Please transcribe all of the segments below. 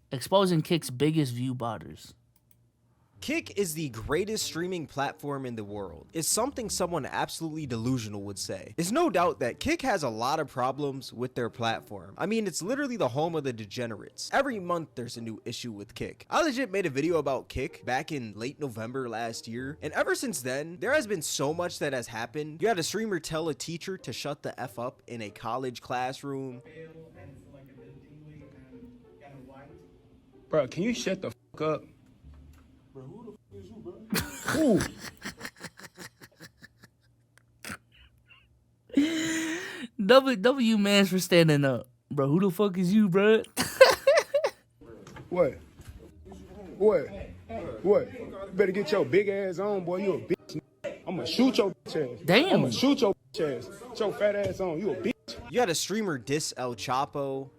Exposing Kick's biggest view botters. Kick is the greatest streaming platform in the world. It's something someone absolutely delusional would say. There's no doubt that Kick has a lot of problems with their platform. I mean, it's literally the home of the degenerates. Every month there's a new issue with Kick. I legit made a video about Kick back in late November last year, and ever since then, there has been so much that has happened. You had a streamer tell a teacher to shut the F up in a college classroom. Bro, can you shut the fuck up? Bro, who the fuck is you, bro? W mans for standing up. Bro, who the fuck is you, bro? What? What? What? You better get your big ass on, boy. You a bitch. I'ma shoot your bitch ass. Damn. I'ma shoot your bitch ass. Get your fat ass on. You a bitch. You had a streamer diss El Chapo.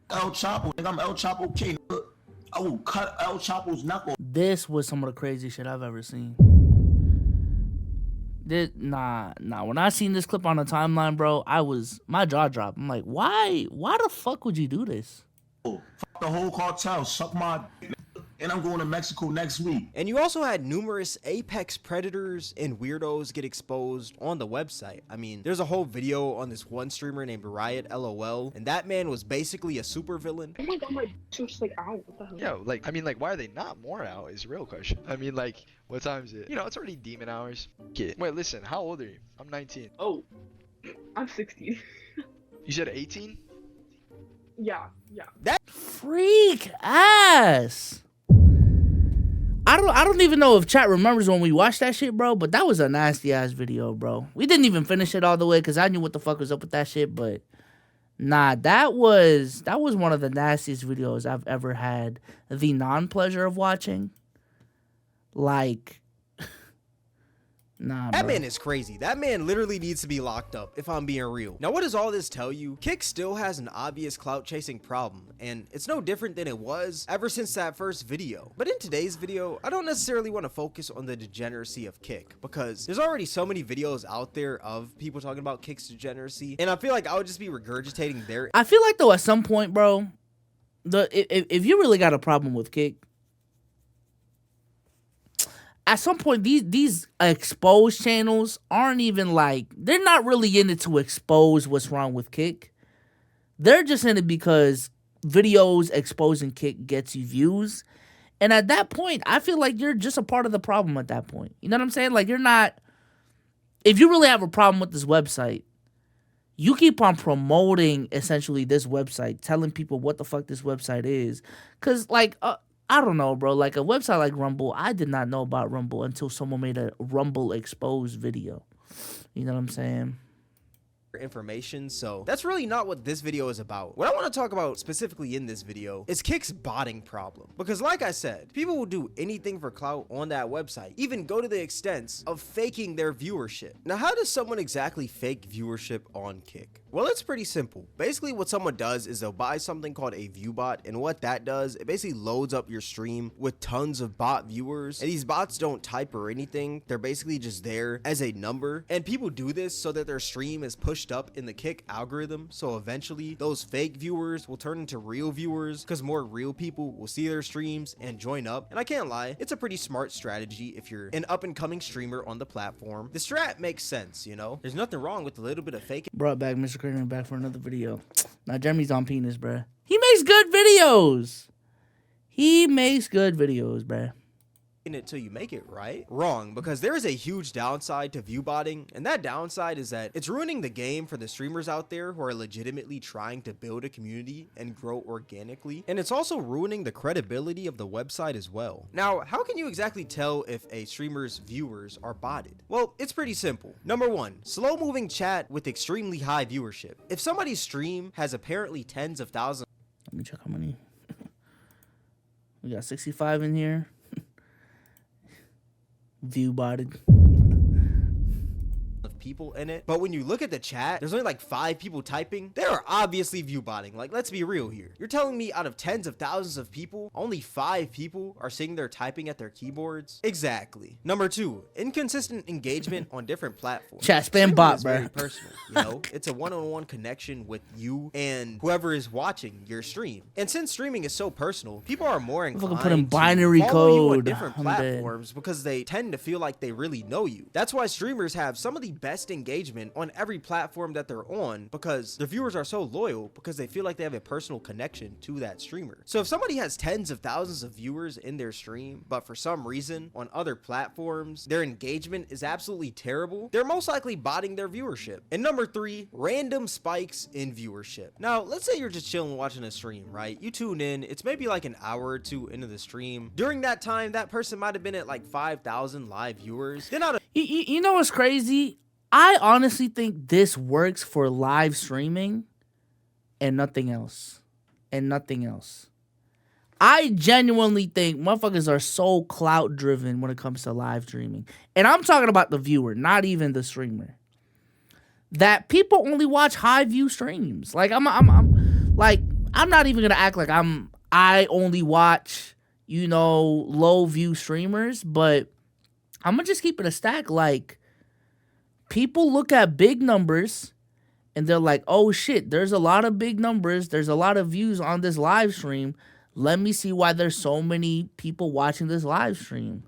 El Chapo, nigga, I'm El Chapo King. I will cut El Chapo's knuckle. This was some of the craziest shit I've ever seen. Nah. When I seen this clip on the timeline, bro, my jaw dropped. I'm like, why the fuck would you do this? Fuck the whole cartel, suck my and I'm going to Mexico next week. And you also had numerous apex predators and weirdos get exposed on the website. I mean, there's a whole video on this one streamer named Riot LOL, and that man was basically a supervillain. Oh my god, my just like ow, what the hell? Yo, like, I mean, like, why are they not more out is a real question. I mean, like, what time is it? You know, it's already demon hours. Wait, listen, how old are you? I'm 19. Oh, I'm 16. You said 18? Yeah. That Freak ass. I don't even know if chat remembers when we watched that shit, bro, but that was a nasty ass video, bro. We didn't even finish it all the way because I knew what the fuck was up with that shit, but nah, that was one of the nastiest videos I've ever had the non-pleasure of watching. Like, nah, That bro. man is crazy. That man literally needs to be locked up, if I'm being real. Now, what does all this tell you? Kick still has an obvious clout chasing problem, and it's no different than it was ever since that first video. But in today's video, I don't necessarily want to focus on the degeneracy of Kick, because there's already so many videos out there of people talking about Kick's degeneracy, and I feel like I would just be regurgitating their... I feel like, though, at some point, bro, if you really got a problem with Kick, at some point, these exposed channels aren't even like, they're not really in it to expose what's wrong with Kick. They're just in it because videos exposing Kick gets you views. And at that point, I feel like you're just a part of the problem at that point. You know what I'm saying? Like, you're not, if you really have a problem with this website, you keep on promoting essentially this website, telling people what the fuck this website is. Because, like, I don't know, bro. Like, a website like Rumble, I did not know about Rumble until someone made a Rumble exposed video. You know what I'm saying? information, so that's really not what this video is about. What I want to talk about specifically in this video is Kick's botting problem, because like I said, people will do anything for clout on that website, even go to the extents of faking their viewership. Now, how does someone exactly fake viewership on Kick? Well, it's pretty simple. Basically, what someone does is they'll buy something called a view bot, and what that does, it basically loads up your stream with tons of bot viewers, and these bots don't type or anything. They're basically just there as a number, and people do this so that their stream is pushed up in the Kick algorithm, so eventually those fake viewers will turn into real viewers because more real people will see their streams and join up. And I can't lie, it's a pretty smart strategy if you're an up-and-coming streamer on the platform. The strat makes sense, you know? There's nothing wrong with a little bit of fake. Brought back Mr. Kramer back for another video. Now Jeremy's on penis, bruh. He makes good videos. He makes good videos, bruh. It till you make it, right? Wrong, because there is a huge downside to view botting, and that downside is that it's ruining the game for the streamers out there who are legitimately trying to build a community and grow organically, and it's also ruining the credibility of the website as well. Now, how can you exactly tell if a streamer's viewers are botted? Well, it's pretty simple. Number one, slow moving chat with extremely high viewership. If somebody's stream has apparently tens of thousands, Let me check how many. We got 65 in here. View botted. people in it. But when you look at the chat, there's only like 5 people typing. They are obviously view botting. Like, let's be real here. You're telling me out of tens of thousands of people, only 5 people are sitting there typing at their keyboards? Exactly. Number 2, inconsistent engagement on different platforms. Chat spam Streaming bot, is bro. very personal, you know? It's a one-on-one connection with you and whoever is watching your stream. And since streaming is so personal, people are more inclined put in to binary follow you on code. different I'm dead. platforms because they tend to feel like they really know you. That's why streamers have some of the best engagement on every platform that they're on, because their viewers are so loyal because they feel like they have a personal connection to that streamer. So if somebody has tens of thousands of viewers in their stream, but for some reason on other platforms their engagement is absolutely terrible, they're most likely botting their viewership. And number 3, random spikes in viewership. Now let's say you're just chilling watching a stream, right? You tune in, it's maybe like an hour or 2 into the stream. During that time, that person might have been at like 5,000 live viewers. Then out of You know what's crazy? I honestly think this works for live streaming and nothing else. And nothing else. I genuinely think motherfuckers are so clout driven when it comes to live streaming. And I'm talking about the viewer, not even the streamer. That people only watch high view streams. Like I'm not even gonna act like I only watch, you know, low view streamers, but I'm gonna just keep it a stack. Like, people look at big numbers and they're like, oh shit, there's a lot of big numbers, there's a lot of views on this live stream. Let me see why there's so many people watching this live stream.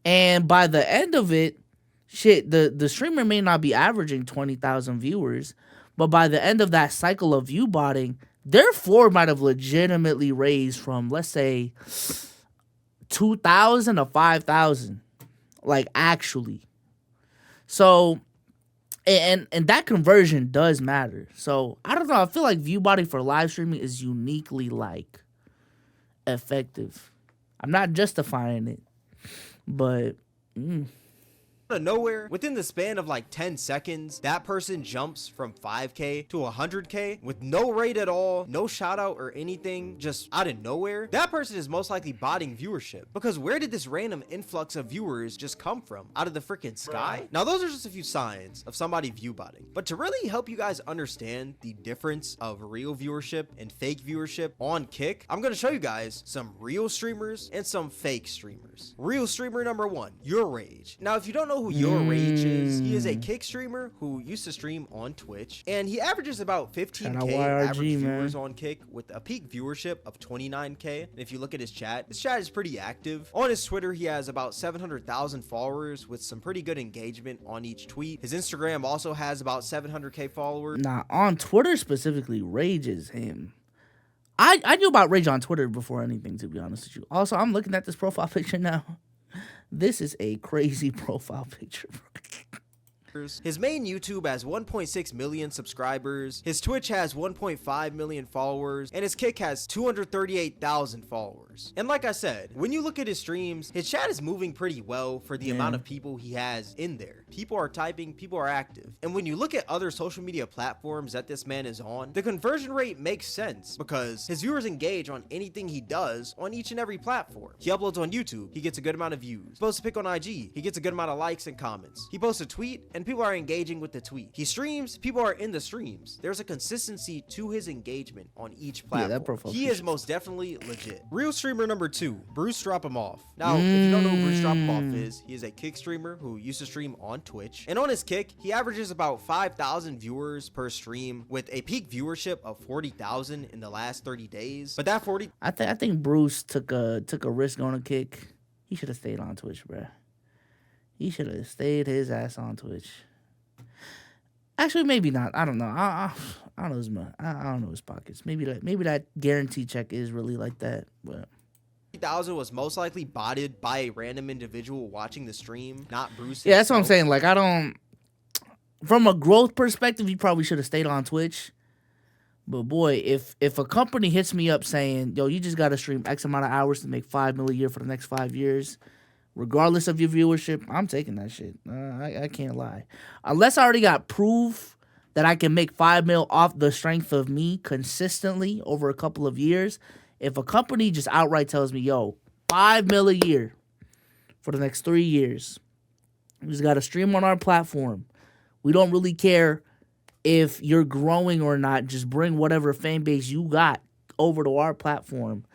And by the end of it, shit, the streamer may not be averaging 20,000 viewers, but by the end of that cycle of view botting, their floor might have legitimately raised from, let's say, 2,000 to 5,000. Like, actually. So, and that conversion does matter. So, I don't know. I feel like view botting for live streaming is uniquely, like, effective. I'm not justifying it, but... Out of nowhere, within the span of like 10 seconds, that person jumps from 5K to 100K with no rate at all, no shout out or anything, just out of nowhere. That person is most likely botting viewership, because where did this random influx of viewers just come from? Out of the freaking sky? Now those are just a few signs of somebody view botting, but to really help you guys understand the difference of real viewership and fake viewership on Kick, I'm going to show you guys some real streamers and some fake streamers. Real streamer number 1, Your Rage. Now if you don't know who Your Rage is, he is a Kick streamer who used to stream on Twitch, and he averages about 15K average viewers on Kick with a peak viewership of 29K. And if you look at his chat is pretty active. On his Twitter, he has about 700,000 followers with some pretty good engagement on each tweet. His Instagram also has about 700K followers. Nah, on Twitter specifically, Rage is him. I knew about Rage on Twitter before anything, to be honest with you. Also, I'm looking at this profile picture now. This is a crazy profile picture, bro. His main YouTube has 1.6 million subscribers, his Twitch has 1.5 million followers, and his Kick has 238,000 followers. And like I said, when you look at his streams, his chat is moving pretty well for the amount of people he has in there. People are typing, people are active. And when you look at other social media platforms that this man is on, the conversion rate makes sense because his viewers engage on anything he does on each and every platform. He uploads on YouTube, he gets a good amount of views. He posts a pic on IG, he gets a good amount of likes and comments. He posts a tweet, and people are engaging with the tweet. He streams, people are in the streams. There's a consistency to his engagement on each platform. Yeah, that profile he is most definitely legit. Real streamer number 2, Bruce Drop 'em Off. Now, if you don't know who Bruce Drop 'em Off is, he is a Kick streamer who used to stream on Twitch. And on his Kick, he averages about 5,000 viewers per stream with a peak viewership of 40,000 in the last 30 days. But that 40... I think Bruce took a risk on a Kick. He should have stayed on Twitch, bruh. He should have stayed his ass on Twitch. Actually, maybe not. I don't know. I don't know I don't know his pockets. Maybe that guarantee check is really like that. But 40,000 was most likely botted by a random individual watching the stream, not Bruce. yeah, that's what I'm himself. saying. Like, I don't. From a growth perspective, he probably should have stayed on Twitch. But boy, if a company hits me up saying, "Yo, you just got to stream X amount of hours to make $5 million a year for the next 5 years," regardless of your viewership, I'm taking that shit. I can't lie. Unless I already got proof that I can make $5 million off the strength of me consistently over a couple of years. If a company just outright tells me, "Yo, $5 million a year for the next 3 years, you just got to stream on our platform We don't really care if you're growing or not. Just bring whatever fan base you got over to our platform.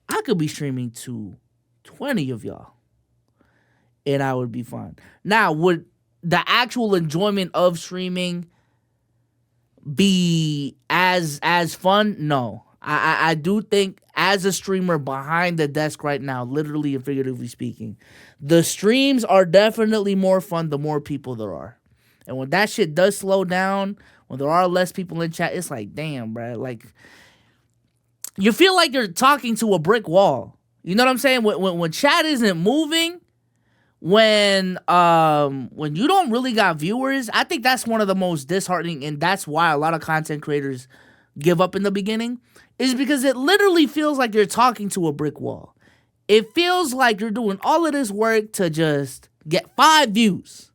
I could be streaming to 20 of y'all, and I would be fine. Now, would the actual enjoyment of streaming be as fun? No. I do think as a streamer behind the desk right now, literally and figuratively speaking, the streams are definitely more fun the more people there are. And when that shit does slow down, when there are less people in chat, it's like, damn, bro. Like, you feel like you're talking to a brick wall. You know what I'm saying? When chat isn't moving, when you don't really got viewers, I think that's one of the most disheartening, and that's why a lot of content creators give up in the beginning, is because it literally feels like you're talking to a brick wall. It feels like you're doing all of this work to just get 5 views.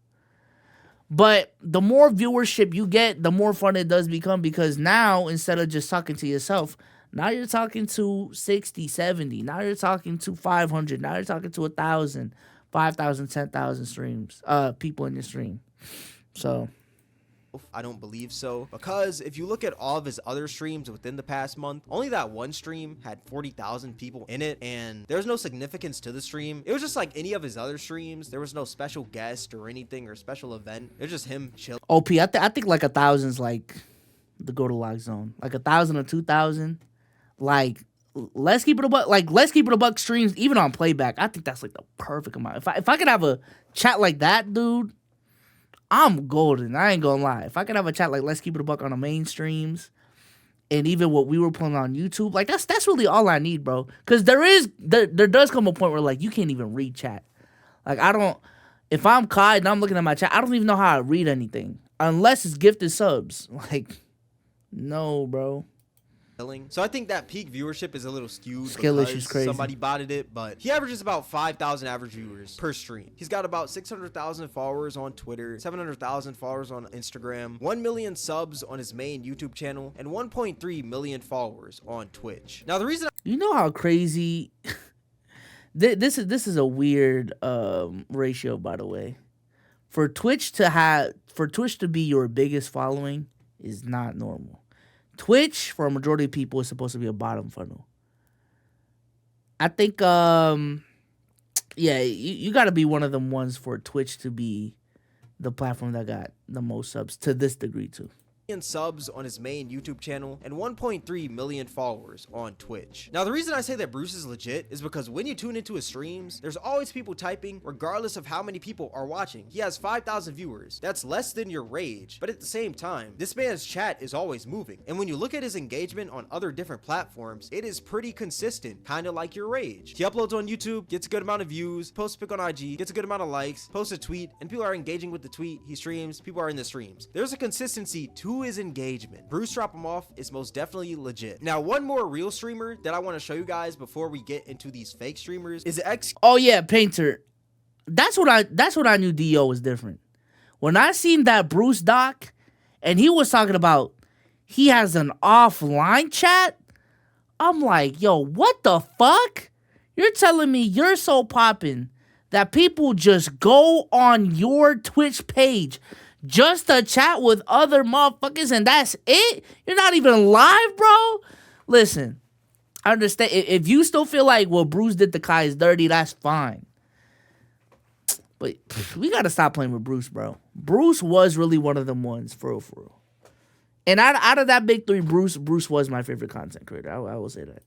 But the more viewership you get, the more fun it does become, because now, instead of just talking to yourself, now you're talking to 60, 70. Now you're talking to 500. Now you're talking to 1,000, 5,000, 10,000 streams, people in your stream. So I don't believe so, because if you look at all of his other streams within the past month, only that one stream had 40,000 people in it, and there's no significance to the stream. It was just like any of his other streams. There was no special guest or anything or special event. It was just him chilling. OP, I think like 1,000's like the go to lock zone. Like 1,000 or 2,000. Like, let's keep it a buck. Like, let's keep it a buck streams, even on playback. I think that's like the perfect amount. If I could have a chat like that, dude, I'm golden. I ain't gonna lie. If I could have a chat like let's keep it a buck on the main streams, and even what we were playing on YouTube, like that's really all I need, bro. Because there does come a point where like you can't even read chat. Like if I'm Kai and I'm looking at my chat, I don't even know how to read anything unless it's gifted subs. Like, no, bro. So I think that peak viewership is a little skewed Skill because issue's crazy. somebody botted it, but he averages about 5,000 average viewers per stream. He's got about 600,000 followers on Twitter, 700,000 followers on Instagram, 1 million subs on his main YouTube channel, and 1.3 million followers on Twitch. Now the reason You know how crazy this is a weird ratio, by the way. For Twitch to be your biggest following is not normal. Twitch, for a majority of people, is supposed to be a bottom funnel. I think, you got to be one of them ones for Twitch to be the platform that got the most subs to this degree, too. subs on his main YouTube channel and 1.3 million followers on Twitch. Now, the reason I say that Bruce is legit is because when you tune into his streams, there's always people typing regardless of how many people are watching. He has 5,000 viewers. That's less than your Rage, but at the same time, this man's chat is always moving. And when you look at his engagement on other different platforms, it is pretty consistent, kind of like your Rage. He uploads on YouTube, gets a good amount of views, posts a pic on IG, gets a good amount of likes, posts a tweet, and people are engaging with the tweet. He streams, people are in the streams. There's a consistency to his engagement. Bruce Drop Him Off is most definitely legit. Now, one more real streamer that I want to show you guys before we get into these fake streamers is Oh yeah, Painter. That's what I knew DO was different. When I seen that Bruce doc and he was talking about he has an offline chat, I'm like, yo, what the fuck? You're telling me you're so popping that people just go on your Twitch page just to chat with other motherfuckers and that's it? You're not even live, bro? Listen, I understand. If you still feel like what Bruce did to Kai is dirty, that's fine. But we got to stop playing with Bruce, bro. Bruce was really one of them ones, for real, for real. And out of that big three, Bruce was my favorite content creator. I will say that.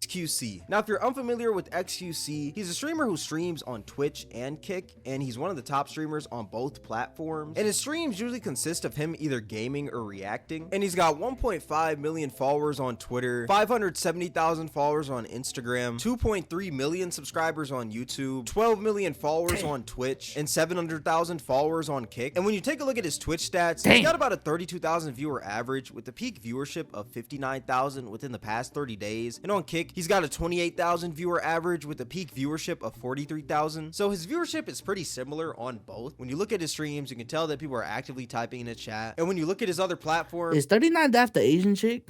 XQC. Now, if you're unfamiliar with XQC, he's a streamer who streams on Twitch and Kick, and he's one of the top streamers on both platforms. And his streams usually consist of him either gaming or reacting. And he's got 1.5 million followers on Twitter, 570,000 followers on Instagram, 2.3 million subscribers on YouTube, 12 million followers on Twitch, and 700,000 followers on Kick. And when you take a look at his Twitch stats, he's got about a 32,000 viewer average with a peak viewership of 59,000 within the past 30 days. And on Kick, he's got a 28,000 viewer average with a peak viewership of 43,000. So his viewership is pretty similar on both. When you look at his streams, you can tell that people are actively typing in the chat. And when you look at his other platforms, is 39 Daft the Asian chick?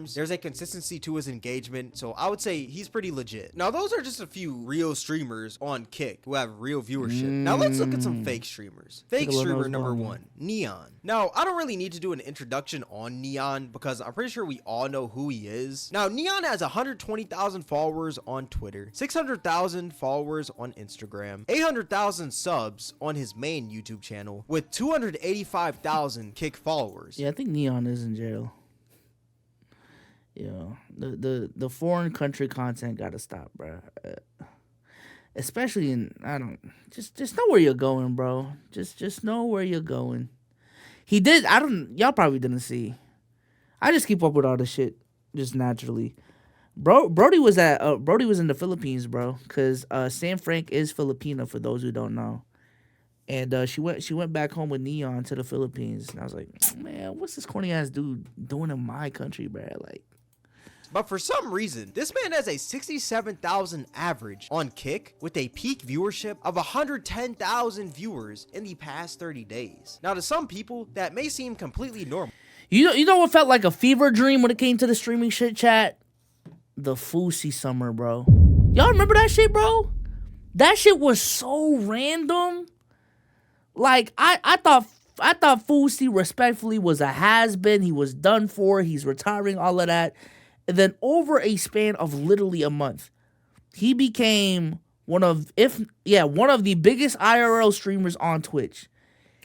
There's a consistency to his engagement, so I would say he's pretty legit. Now, those are just a few real streamers on Kick who have real viewership. Now, let's look at some fake streamers. Fake streamer number 1, Neon. Now, I don't really need to do an introduction on Neon because I'm pretty sure we all know who he is. Now, Neon has 120,000 followers on Twitter, 600,000 followers on Instagram, 800,000 subs on his main YouTube channel, with 285,000 Kick followers. Yeah, I think Neon is in jail. Yeah, the foreign country content gotta stop, bro. Especially in just know where you're going, bro. Just know where you're going. He did. Y'all probably didn't see. I just keep up with all the shit just naturally. Brody was in the Philippines, bro, because Sam Frank is Filipino for those who don't know. And she went back home with Neon to the Philippines, and I was like, man, what's this corny ass dude doing in my country, bro? Like, but for some reason, this man has a 67,000 average on Kick with a peak viewership of 110,000 viewers in the past 30 days. Now, to some people, that may seem completely normal. You know what felt like a fever dream when it came to the streaming shit, chat? The Fousey summer, bro. Y'all remember that shit, bro? That shit was so random. Like, I thought Fousey respectfully was a has-been. He was done for. He's retiring, all of that. And then over a span of literally a month, he became one of the biggest IRL streamers on Twitch.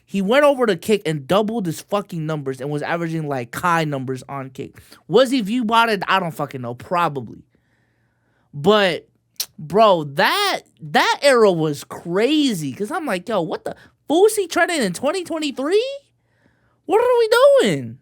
He went over to Kick and doubled his fucking numbers and was averaging like Kai numbers on Kick. Was he view botted? I don't fucking know. Probably. But, bro, that era was crazy. Because I'm like, yo, what the? Fousey trending in 2023? What are we doing?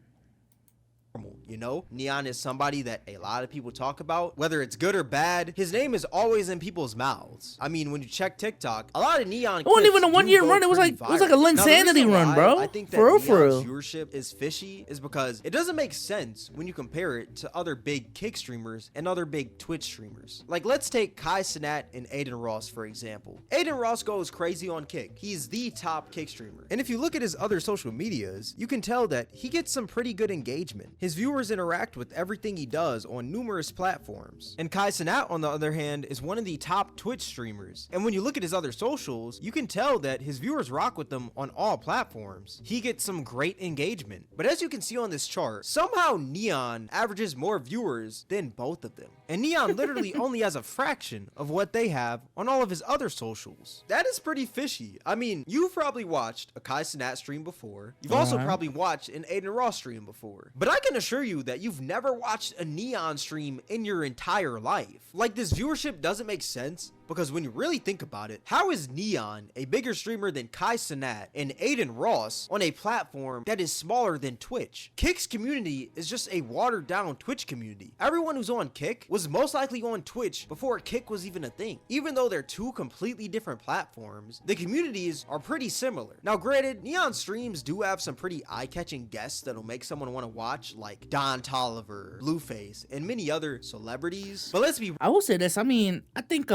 You know, Neon is somebody that a lot of people talk about, whether it's good or bad. His name is always in people's mouths. I mean, when you check TikTok, a lot of Neon. It wasn't even a 1 year run. It was like a Linsanity run, bro. I think that for Neon's real. viewership is fishy is because it doesn't make sense when you compare it to other big Kick streamers and other big Twitch streamers. Like, let's take Kai Cenat and Aiden Ross for example. Aiden Ross goes crazy on Kick. He's the top Kick streamer. And if you look at his other social medias, you can tell that he gets some pretty good engagement. His viewers interact with everything he does on numerous platforms. And Kai Cenat, on the other hand, is one of the top Twitch streamers. And when you look at his other socials, you can tell that his viewers rock with them on all platforms. He gets some great engagement. But as you can see on this chart, somehow Neon averages more viewers than both of them. And Neon literally only has a fraction of what they have on all of his other socials. That is pretty fishy. I mean, you've probably watched a Kai Cenat stream before. You've also probably watched an Aiden Ross stream before. But I can assure you that you've never watched a Neon stream in your entire life. Like, this viewership doesn't make sense. Because when you really think about it, how is Neon a bigger streamer than Kai Cenat and Aiden Ross on a platform that is smaller than Twitch? Kick's community is just a watered down Twitch community. Everyone who's on Kick was most likely on Twitch before Kick was even a thing. Even though they're two completely different platforms, the communities are pretty similar. Now granted, Neon streams do have some pretty eye-catching guests that'll make someone want to watch, like Don Tolliver, Blueface, and many other celebrities. But let's be I will say this. I mean, I think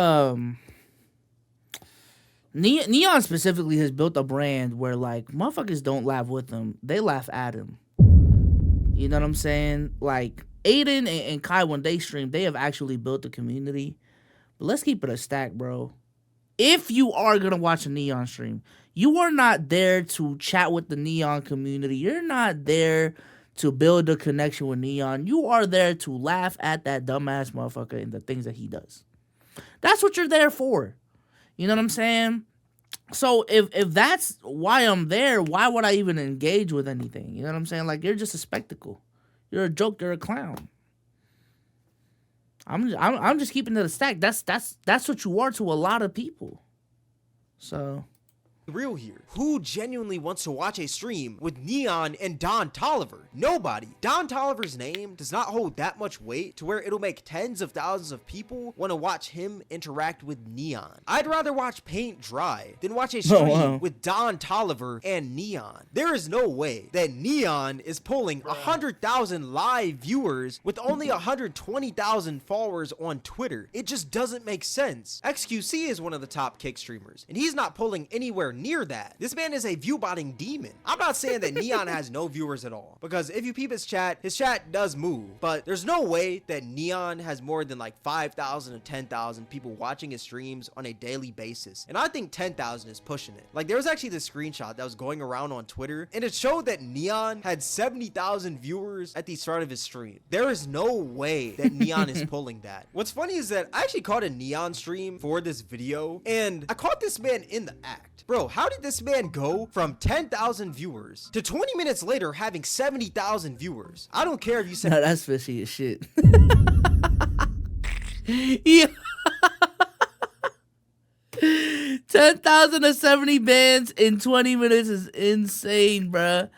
Neon specifically has built a brand where, like, motherfuckers don't laugh with him. They laugh at him. You know what I'm saying? Like, Aiden and Kai, when they stream, they have actually built a community. But let's keep it a stack, bro. If you are going to watch a Neon stream, you are not there to chat with the Neon community. You're not there to build a connection with Neon. You are there to laugh at that dumbass motherfucker and the things that he does. That's what you're there for. You know what I'm saying? So if that's why I'm there, why would I even engage with anything? You know what I'm saying? Like, you're just a spectacle. You're a joke. You're a clown. I'm just keeping it a stack. That's what you are to a lot of people. So real here. Who genuinely wants to watch a stream with Neon and Don Tolliver? Nobody. Don Tolliver's name does not hold that much weight to where it'll make tens of thousands of people want to watch him interact with Neon. I'd rather watch paint dry than watch a stream with Don Tolliver and Neon. There is no way that Neon is pulling 100,000 live viewers with only 120,000 followers on Twitter. It just doesn't make sense. XQC is one of the top Kick streamers, and he's not pulling anywhere near that. This man is a view botting demon. I'm not saying that Neon has no viewers at all, because if you peep his chat does move, but there's no way that Neon has more than like 5,000 or 10,000 people watching his streams on a daily basis. And I think 10,000 is pushing it. Like, there was actually this screenshot that was going around on Twitter, and it showed that Neon had 70,000 viewers at the start of his stream. There is no way that Neon is pulling that. What's funny is that I actually caught a Neon stream for this video, and I caught this man in the act. Bro, how did this man go from 10,000 viewers to 20 minutes later having 70,000 viewers? I don't care if you said— No, that's fishy as shit. Yeah. 10,000 to 70 bands in 20 minutes is insane, bruh.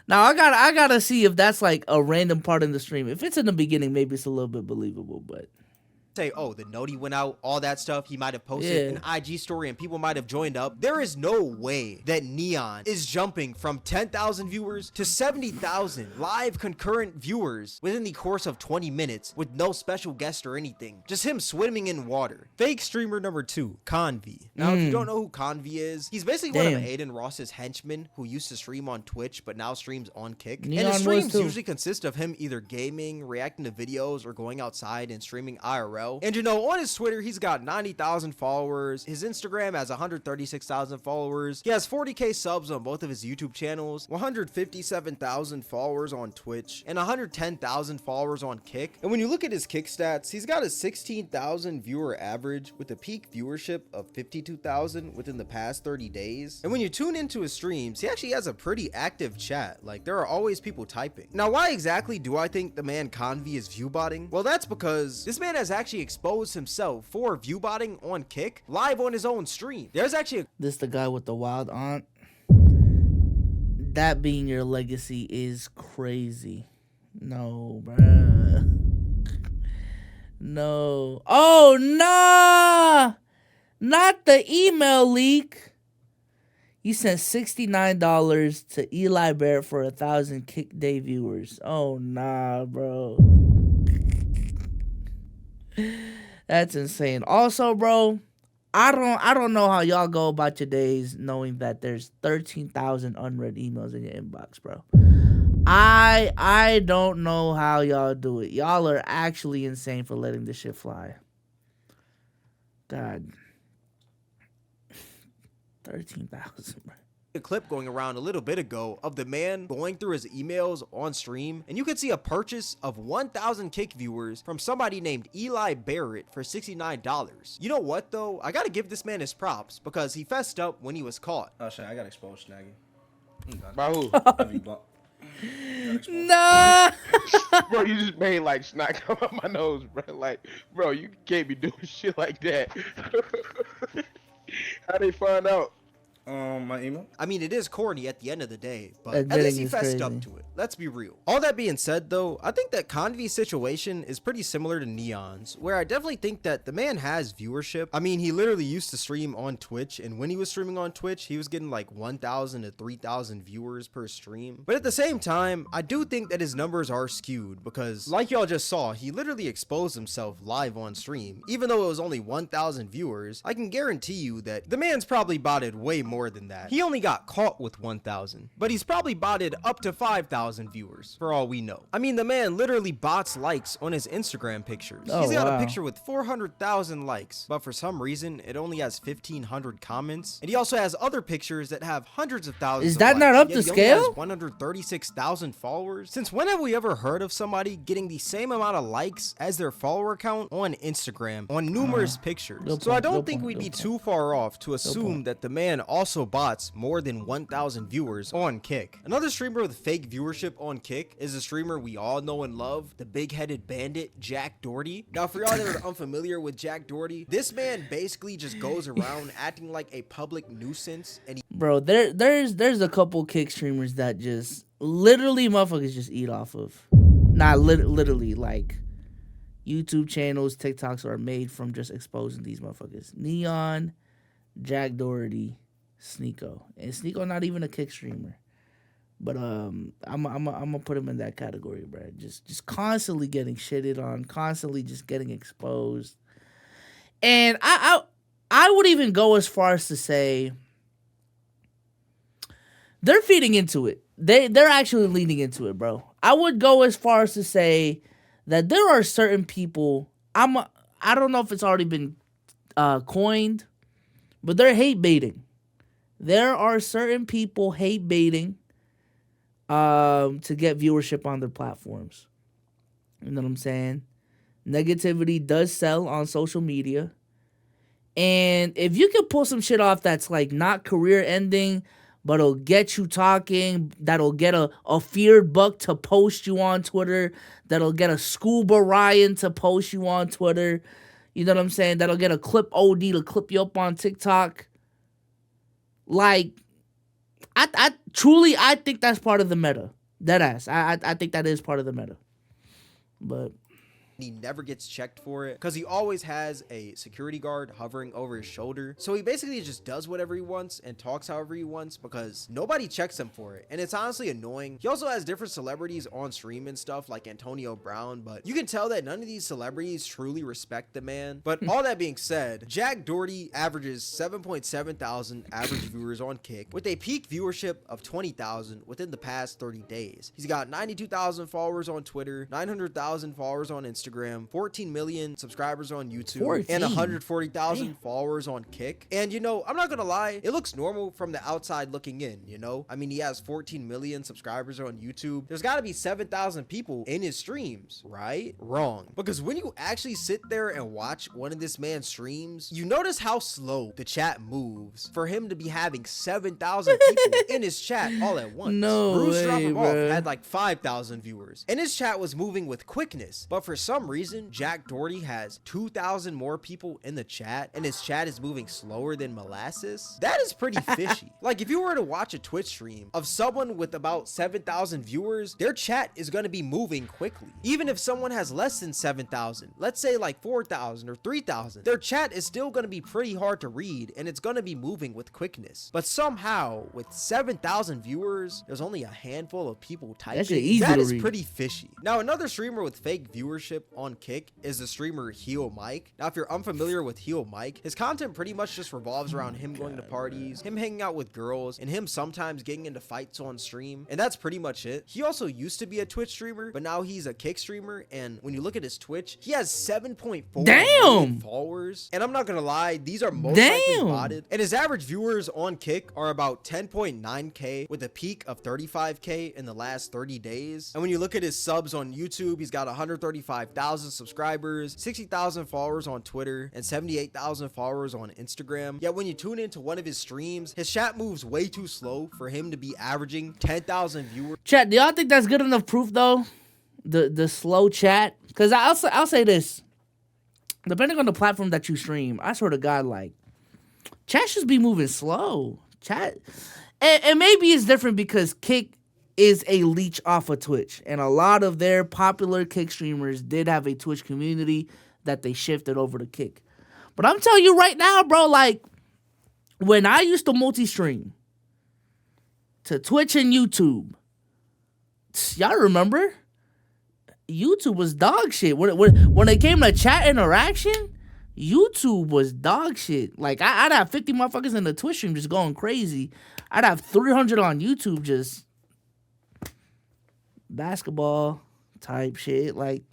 Now I gotta see if that's like a random part in the stream. If it's in the beginning, maybe it's a little bit believable, but say, oh, the noti went out, all that stuff. He might have posted an IG story and people might have joined up. There is no way that Neon is jumping from 10,000 viewers to 70,000 live concurrent viewers within the course of 20 minutes with no special guest or anything. Just him swimming in water. Fake streamer number 2, Convi. Now, if you don't know who Convi is, he's basically one of Aiden Ross's henchmen who used to stream on Twitch but now streams on Kick. Neon, and his streams usually consist of him either gaming, reacting to videos, or going outside and streaming IRL. And you know, on his Twitter, he's got 90,000 followers. His Instagram has 136,000 followers. He has 40K subs on both of his YouTube channels, 157,000 followers on Twitch, and 110,000 followers on Kick. And when you look at his Kick stats, he's got a 16,000 viewer average with a peak viewership of 52,000 within the past 30 days. And when you tune into his streams, he actually has a pretty active chat. Like, there are always people typing. Now, why exactly do I think the man Convi is viewbotting? Well, that's because this man has actually exposed himself for viewbotting on Kick live on his own stream. There's actually this the guy with the wild aunt. That being your legacy is crazy. No, bruh. No. Oh, nah! Not the email leak. You sent $69 to Eli Barrett for 1,000 Kick Day viewers. Oh, nah, bro. That's insane. Also, bro, I don't know how y'all go about your days knowing that there's 13,000 unread emails in your inbox, bro. I don't know how y'all do it. Y'all are actually insane for letting this shit fly. God. 13,000, bro. A clip going around a little bit ago of the man going through his emails on stream, and you could see a purchase of 1,000 Kick viewers from somebody named Eli Barrett for $69. You know what though? I gotta give this man his props because he fessed up when he was caught. Oh shit, I got exposed, Snaggy. By who? Nah. Bro, you just made like snot come up my nose, bro. Like, bro, you can't be doing shit like that. How they find out? My email? I mean, it is corny at the end of the day, but Admitting at least he is fessed crazy. up to it. Let's be real. All that being said, though, I think that Convi's situation is pretty similar to Neon's, where I definitely think that the man has viewership. I mean, he literally used to stream on Twitch, and when he was streaming on Twitch, he was getting like 1,000 to 3,000 viewers per stream. But at the same time, I do think that his numbers are skewed because, like y'all just saw, he literally exposed himself live on stream. Even though it was only 1,000 viewers, I can guarantee you that the man's probably botted way more than that. He only got caught with 1,000, but he's probably botted up to 5,000 viewers for all we know. I mean, the man literally bots likes on his Instagram pictures. Oh, He's got wow. a picture with 400,000 likes, but for some reason it only has 1,500 comments. And he also has other pictures that have hundreds of thousands. Is of that not likes, up yet to he only has scale? 136,000 followers. Since when have we ever heard of somebody getting the same amount of likes as their follower count on Instagram on numerous pictures? Good So I point, don't good think point, we'd good be point. too far off to assume that the man also bots more than 1,000 viewers on Kick. Another streamer with fake viewership on Kick is a streamer we all know and love, the big-headed bandit Jack Doherty. Now, for y'all that are unfamiliar with Jack Doherty, this man basically just goes around acting like a public nuisance, and he Bro, there's a couple Kick streamers that just literally motherfuckers just eat off of. Not literally, like YouTube channels, TikToks are made from just exposing these motherfuckers. Neon, Jack Doherty, Sneeko. And Sneeko not even a Kick streamer. But I'm gonna put him in that category, bro. Just constantly getting shitted on, constantly just getting exposed. And I would even go as far as to say they're feeding into it. They're actually leaning into it, bro. I would go as far as to say that there are certain people. I don't know if it's already been coined, but they're hate baiting. There are certain people hate baiting to get viewership on their platforms. You know what I'm saying? Negativity does sell on social media. And if you can pull some shit off that's like not career ending, but it'll get you talking, that'll get a feared buck to post you on Twitter, that'll get a Scuba Ryan to post you on Twitter, you know what I'm saying? That'll get a Clip OD to clip you up on TikTok. Like, I truly think that's part of the meta. Deadass. I think that is part of the meta. But he never gets checked for it because he always has a security guard hovering over his shoulder. So he basically just does whatever he wants and talks however he wants because nobody checks him for it. And it's honestly annoying. He also has different celebrities on stream and stuff like Antonio Brown, but you can tell that none of these celebrities truly respect the man. But all that being said, Jack Doherty averages 7.7 thousand average viewers on Kick with a peak viewership of 20,000 within the past 30 days. He's got 92,000 followers on Twitter, 900,000 followers on Instagram, 14 million subscribers on YouTube, 14. and 140,000 followers on Kick. And you know, I'm not gonna lie, it looks normal from the outside looking in, you know? I mean, he has 14 million subscribers on YouTube. There's gotta be 7,000 people in his streams, right? Wrong. Because when you actually sit there and watch one of this man's streams, you notice how slow the chat moves for him to be having 7,000 people in his chat all at once. No Bruce way, Drop Him Off bro. had like 5,000 viewers, and his chat was moving with quickness. But for some reason, Jack Doherty has 2,000 more people in the chat, and his chat is moving slower than molasses. That is pretty fishy. Like, if you were to watch a Twitch stream of someone with about 7,000 viewers, their chat is going to be moving quickly. Even if someone has less than 7,000, let's say like 4,000 or 3,000, their chat is still going to be pretty hard to read, and it's going to be moving with quickness. But somehow, with 7,000 viewers, there's only a handful of people typing. shit easy That to is read. pretty fishy. Now, another streamer with fake viewership on Kick is the streamer Heel Mike. Now, if you're unfamiliar with Heel Mike, his content pretty much just revolves around him going to parties, him hanging out with girls, and him sometimes getting into fights on stream. And that's pretty much it. He also used to be a Twitch streamer, but now he's a Kick streamer. And when you look at his Twitch, he has 7.4 million followers. And I'm not gonna lie, these are most likely botted. And his average viewers on Kick are about 10.9k with a peak of 35k in the last 30 days. And when you look at his subs on YouTube, he's got 135,000 subscribers, 60,000 followers on Twitter, and 78,000 followers on Instagram. Yet when you tune into one of his streams, his chat moves way too slow for him to be averaging 10,000 viewers. Chat, do y'all think that's good enough proof though? The slow chat? Because I'll say this. Depending on the platform that you stream, I swear to God, like, chat should be moving slow. Chat, and maybe it's different because Kick is a leech off of Twitch, and a lot of their popular Kick streamers did have a Twitch community that they shifted over to Kick. But I'm telling you right now, bro, like, when I used to multi-stream to Twitch and YouTube, y'all remember? YouTube was dog shit. When it came to chat interaction, YouTube was dog shit. Like, I'd have 50 motherfuckers in the Twitch stream just going crazy. I'd have 300 on YouTube just basketball type shit. Like,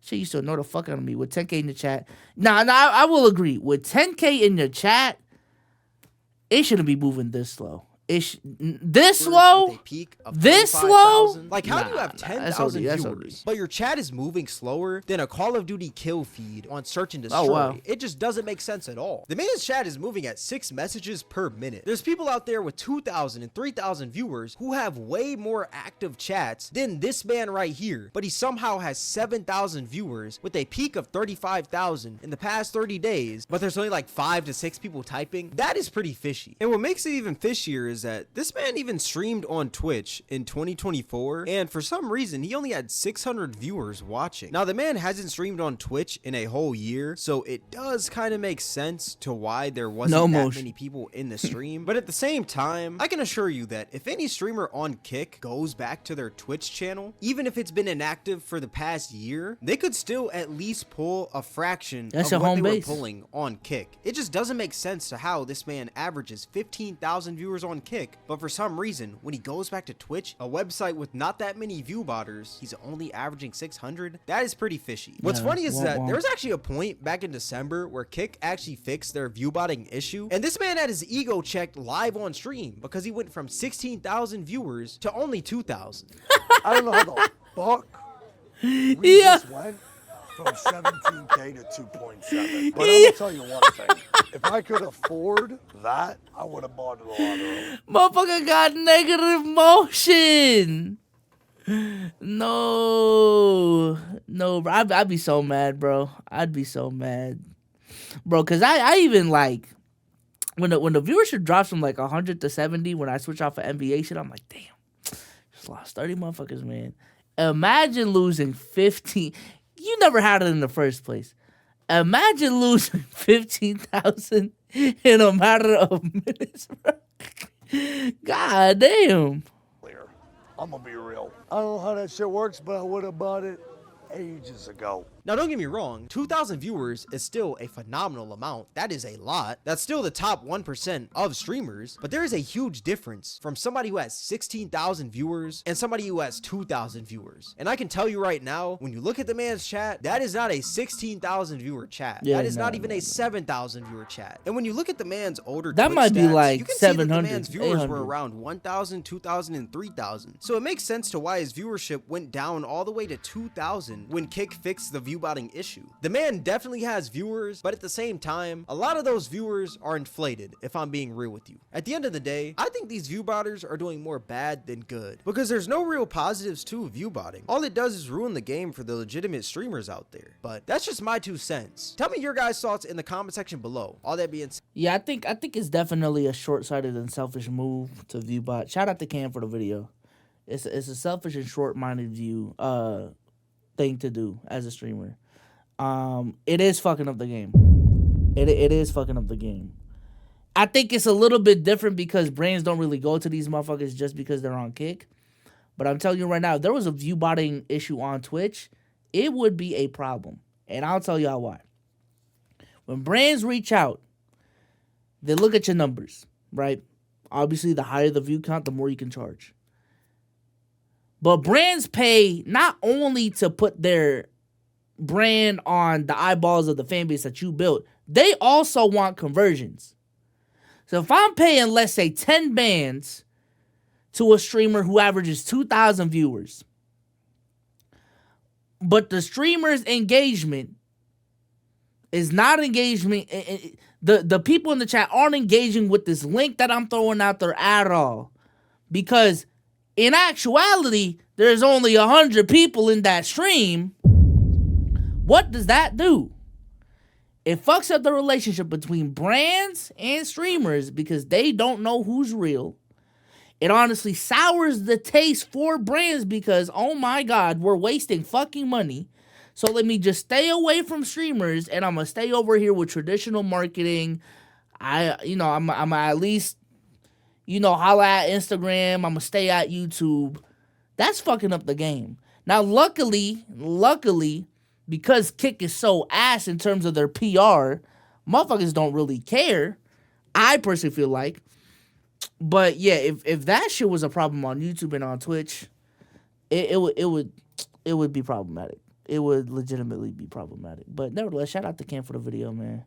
shit used to annoy the fuck out of me with 10K in the chat. Nah, I will agree. With 10K in the chat, it shouldn't be moving this slow. This slow? With a peak of This 35,000. slow? Like, how do you Nah, have nah, 10,000 that's viewers, OD. but your chat is moving slower than a Call of Duty kill feed on Search and Destroy? Oh, wow. It just doesn't make sense at all. The man's chat is moving at 6 messages per minute. There's people out there with 2,000 and 3,000 viewers who have way more active chats than this man right here, but he somehow has 7,000 viewers with a peak of 35,000 in the past 30 days, but there's only like 5 to 6 people typing. That is pretty fishy. And what makes it even fishier is that this man even streamed on Twitch in 2024, and for some reason he only had 600 viewers watching. Now, the man hasn't streamed on Twitch in a whole year, so it does kind of make sense to why there wasn't that many people in the stream. But at the same time, I can assure you that if any streamer on Kick goes back to their Twitch channel, even if it's been inactive for the past year, they could still at least pull a fraction That's of your what home they base. were pulling on Kick. It just doesn't make sense to how this man averages 15,000 viewers on Kick, but for some reason, when he goes back to Twitch, a website with not that many view botters, he's only averaging 600. That is pretty fishy. What's funny is that there was actually a point back in December where Kick actually fixed their view botting issue, and this man had his ego checked live on stream because he went from 16,000 viewers to only 2,000. I don't know how the fuck we just went from 17K to 2.7. But I'm gonna tell you one thing. If I could afford that, I would have bought it a lot earlier. Motherfucker got negative motion. No, bro. I'd be so mad, bro. I'd be so mad, bro. Cause I even like when the viewership drops from like 100 to 70 when I switch off of NBA shit. I'm like, damn, just lost 30 motherfuckers, man. Imagine losing 15. You never had it in the first place. Imagine losing 15,000 in a matter of minutes, bro. God damn. I'm gonna be real. I don't know how that shit works, but I would have bought it ages ago. Now, don't get me wrong, 2,000 viewers is still a phenomenal amount. That is a lot. That's still the top 1% of streamers, but there is a huge difference from somebody who has 16,000 viewers and somebody who has 2,000 viewers. And I can tell you right now, when you look at the man's chat, that is not a 16,000 viewer chat. Yeah, that is not even a 7,000 viewer chat. And when you look at the man's older that Twitch might be stats, like you can 700, see that the man's viewers 800. were around 1,000, 2,000, and 3,000. So it makes sense to why his viewership went down all the way to 2,000 when Kick fixed the view botting issue. The man definitely has viewers, but at the same time, a lot of those viewers are inflated, if I'm being real with you. At the end of the day, I think these view botters are doing more bad than good, because there's no real positives to view botting. All it does is ruin the game for the legitimate streamers out there. But that's just my 2 cents. Tell me your guys' thoughts in the comment section below. All that being said, Yeah, I think it's definitely a short-sighted and selfish move to view bot. Shout out to Cam for the video. It's a selfish and short-minded view thing to do as a streamer. It is fucking up the game. It is fucking up the game. I think it's a little bit different because brands don't really go to these motherfuckers just because they're on Kick. But I'm telling you right now, if there was a view botting issue on Twitch, it would be a problem. And I'll tell y'all why. When brands reach out, they look at your numbers, right? Obviously, the higher the view count, the more you can charge. But brands pay not only to put their brand on the eyeballs of the fan base that you built, they also want conversions. So if I'm paying, let's say, 10 bands to a streamer who averages 2,000 viewers, but the streamer's engagement is not engagement, the people in the chat aren't engaging with this link that I'm throwing out there at all, because in actuality, there's only 100 people in that stream. What does that do? It fucks up the relationship between brands and streamers because they don't know who's real. It honestly sours the taste for brands because, oh my God, we're wasting fucking money. So let me just stay away from streamers and I'm going to stay over here with traditional marketing. I'm at least, holla at Instagram. I'm going to stay at YouTube. That's fucking up the game. Now, luckily, because Kick is so ass in terms of their PR, motherfuckers don't really care. I personally feel like. But yeah, if that shit was a problem on YouTube and on Twitch, it would be problematic. It would legitimately be problematic. But nevertheless, shout out to Cam for the video, man.